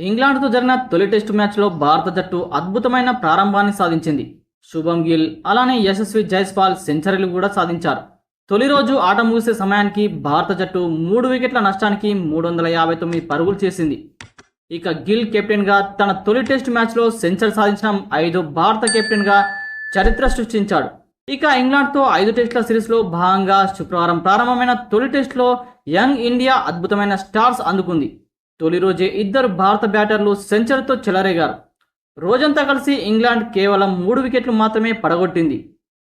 ఇంగ్లాండ్తో జరిగిన తొలి టెస్టు మ్యాచ్లో భారత జట్టు అద్భుతమైన ప్రారంభాన్ని సాధించింది. శుభమ్ గిల్ అలానే యశస్వి జైస్వాల్ సెంచరీలు కూడా సాధించారు. తొలి రోజు ఆట ముగిసే సమయానికి భారత జట్టు 3 వికెట్ల నష్టానికి 359 పరుగులు చేసింది. ఇక గిల్ కెప్టెన్గా తన తొలి టెస్టు మ్యాచ్లో సెంచరీ సాధించిన 5 భారత కెప్టెన్గా చరిత్ర సృష్టించాడు. ఇక ఇంగ్లాండ్తో 5 టెస్టుల సిరీస్లో భాగంగా శుక్రవారం ప్రారంభమైన తొలి టెస్టులో యంగ్ ఇండియా అద్భుతమైన స్టార్స్ అందుకుంది. తొలి రోజే 2 భారత బ్యాటర్లు సెంచరీతో చెలరేగారు. రోజంతా కలిసి ఇంగ్లాండ్ కేవలం 3 వికెట్లు మాత్రమే పడగొట్టింది.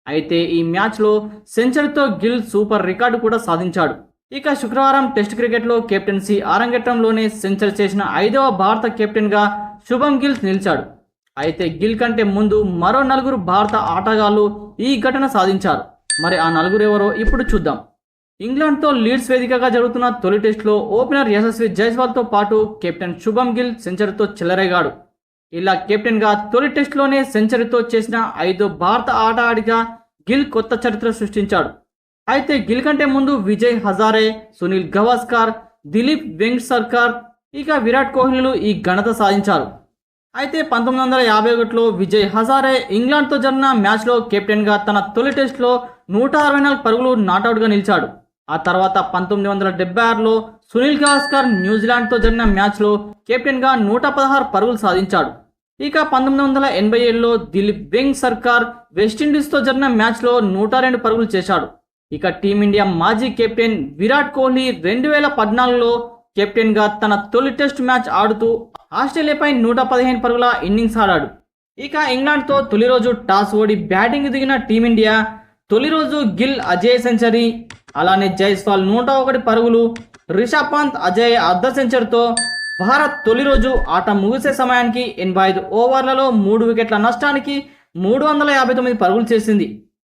అయితే ఈ మ్యాచ్లో సెంచరీతో గిల్ సూపర్ రికార్డు కూడా సాధించాడు. ఇక శుక్రవారం టెస్ట్ క్రికెట్లో కెప్టెన్సీ అరంగేట్రంలోనే సెంచరీ చేసిన 5వ భారత కెప్టెన్గా శుభమ్ గిల్ నిలిచాడు. అయితే గిల్ కంటే ముందు మరో 4 భారత ఆటగాళ్లు ఈ ఘటన సాధించారు. మరి ఆ 4 ఎవరో ఇప్పుడు చూద్దాం. ఇంగ్లాండ్తో లీడ్స్ వేదికగా జరుగుతున్న తొలి టెస్టులో ఓపెనర్ యశస్వి జైస్వాల్తో పాటు కెప్టెన్ శుభమ్ గిల్ సెంచరీతో చెలరేగాడు. ఇలా కెప్టెన్గా తొలి టెస్టులోనే సెంచరీతో చేసిన 5వ భారత ఆటగాడిగా గిల్ కొత్త చరిత్ర సృష్టించాడు. అయితే గిల్ కంటే ముందు విజయ్ హజారే, సునీల్ గవాస్కర్, దిలీప్ వెంకటసర్కర్, ఇక విరాట్ కోహ్లీలు ఈ ఘనత సాధించారు. అయితే 1951లో విజయ్ హజారే ఇంగ్లాండ్తో జరిగిన మ్యాచ్లో కెప్టెన్గా తన తొలి టెస్టులో 164 పరుగులు నాటౌట్గా నిలిచాడు. ఆ తర్వాత 1976లో సునీల్ గవాస్కర్ న్యూజిలాండ్తో జరిగిన మ్యాచ్లో కెప్టెన్గా 116 పరుగులు సాధించాడు. ఇక 1987లో దిలీప్ వెంకటసర్కర్ వెస్టిండీస్తో జరిగిన మ్యాచ్లో 102 పరుగులు చేశాడు. ఇక టీమిండియా మాజీ కెప్టెన్ విరాట్ కోహ్లీ 2014లో కెప్టెన్గా తన తొలి టెస్ట్ మ్యాచ్ ఆడుతూ ఆస్ట్రేలియాపై 115 పరుగుల ఇన్నింగ్స్ ఆడాడు. ఇక ఇంగ్లాండ్తో తొలి రోజు టాస్ ఓడి బ్యాటింగ్ దిగిన టీమిండియా తొలి రోజు గిల్ అజయ్ సెంచరీ, అలానే జైస్వాల్ 101 పరుగులు, రిషబ్ పంత్ అజయ్ అర్ధ సెంచరీతో భారత్ తొలి రోజు ఆట ముగిసే సమయానికి 85 ఓవర్లలో 3 వికెట్ల నష్టానికి 359 పరుగులు చేసింది.